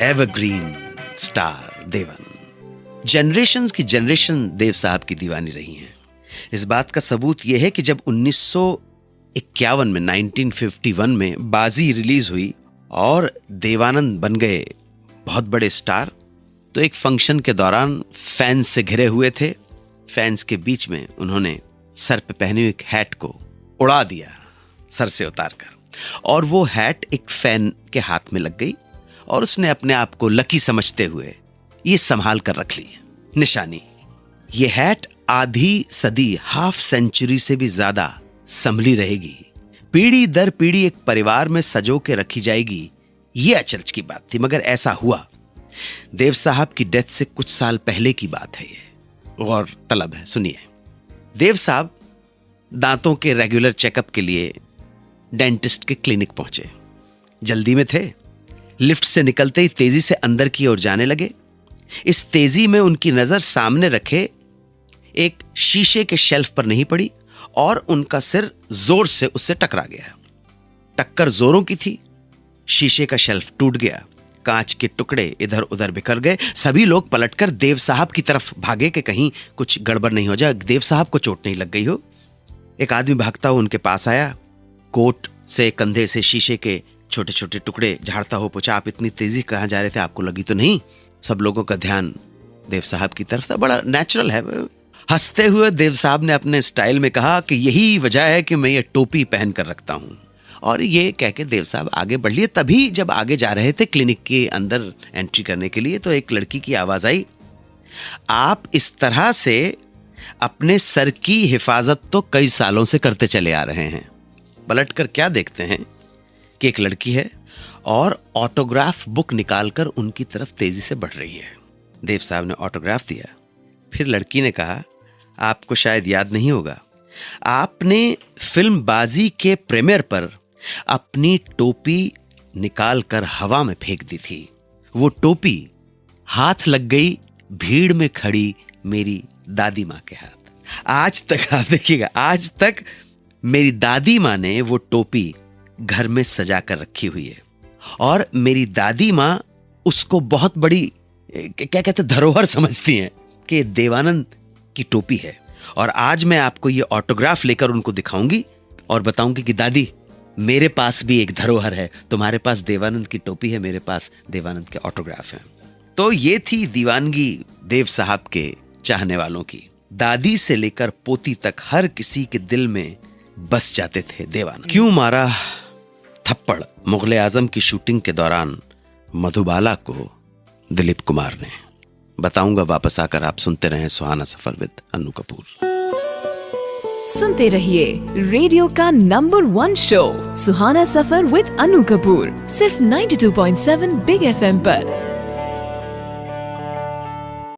Evergreen star देवन। Generations की generation देव साहब की दीवानी रही हैं। इस बात का सबूत यह है कि जब 1951 में 1951 में बाजी रिलीज हुई और देवानंद बन गए बहुत बड़े स्टार, तो एक फंक्शन के दौरान फैंस से घिरे हुए थे। फैंस के बीच में उन्होंने सर पे पहने हुए एक हैट को उड़ा दिया सर से उतारकर, और वो हैट एक फैन के हाथ में लग गई और उसने अपने आप को लकी समझते हुए ये संभाल कर रख ली निशानी। ये हैट आधी सदी, हाफ सेंचुरी से भी ज्यादा संभली रहेगी, पीढ़ी दर पीढ़ी एक परिवार में सजो के रखी जाएगी। ये अचरज की बात थी, मगर ऐसा हुआ। देव साहब की डेथ से कुछ साल पहले की बात है ये, और तलब है, सुनिए। देव साहब दांतों के रेगुलर चेकअप के लिए डेंटिस्ट के क्लिनिक पहुंचे। जल्दी में थे। लिफ्ट से निकलते ही तेजी से अंदर की ओर जाने लगे। इस तेजी में उनकी नजर सामने रखे एक शीशे के शेल्फ पर नहीं पड़ी और उनका सिर जोर से उससे टकरा गया। टक्कर जोरों की थी। शीशे का शेल्फ टूट गया, कांच के टुकड़े इधर उधर बिखर गए। सभी लोग पलटकर देव साहब की तरफ भागे कि कहीं कुछ गड़बड़ नहीं हो जाए, देव साहब को चोट नहीं लग गई हो। एक आदमी भागता हुआ उनके पास आया, कोट से कंधे से शीशे के छोटे छोटे टुकड़े झाड़ता हुआ पूछा, आप इतनी तेजी कहां जा रहे थे, आपको लगी तो नहीं? सब लोगों का ध्यान देव साहब की तरफ था। बड़ा नेचुरल है। हंसते हुए देव साहब ने अपने स्टाइल में कहा कि यही वजह है कि मैं ये टोपी पहन कर रखता हूं। और ये कह के देव साहब आगे बढ़ लिए। तभी जब आगे जा रहे थे क्लिनिक के अंदर एंट्री करने के लिए, तो एक लड़की की आवाज आई, आप इस तरह से अपने सर की हिफाजत तो कई सालों से करते चले आ रहे हैं। पलटकर क्या देखते हैं कि एक लड़की है और ऑटोग्राफ बुक निकालकर उनकी तरफ तेजी से बढ़ रही है। देव साहब ने ऑटोग्राफ दिया। फिर लड़की ने कहा, आपको शायद याद नहीं होगा, आपने फिल्म बाजी के प्रीमियर पर अपनी टोपी निकालकर हवा में फेंक दी थी। वो टोपी हाथ लग गई भीड़ में खड़ी मेरी दादी माँ के हाथ। आज तक आप देखिएगा, आज तक मेरी दादी माँ ने वो टोपी घर में सजा कर रखी हुई है और मेरी दादी माँ उसको बहुत बड़ी क्या कहते धरोहर समझती हैं कि देवानंद की टोपी है। और आज मैं आपको ये ऑटोग्राफ लेकर उनको दिखाऊंगी और बताऊंगी कि दादी, मेरे पास भी एक धरोहर है, तुम्हारे पास देवानंद की टोपी है, मेरे पास देवानंद के ऑटोग्राफ हैं। तो ये थी दीवानगी देव साहब के चाहने वालों की। दादी से लेकर पोती तक हर किसी के दिल में बस जाते थे देवानंद। क्यों मारा थप्पड़ मुगले आजम की शूटिंग के दौरान मधुबाला को दिलीप कुमार ने, बताऊंगा वापस आकर। आप सुनते रहें सुहाना सफर विद अन्नू कपूर। सुनते रहिए रेडियो का number 1 show Suhana suffer with Annu Kapoor, सिर्फ 92.7 बिग FM पर।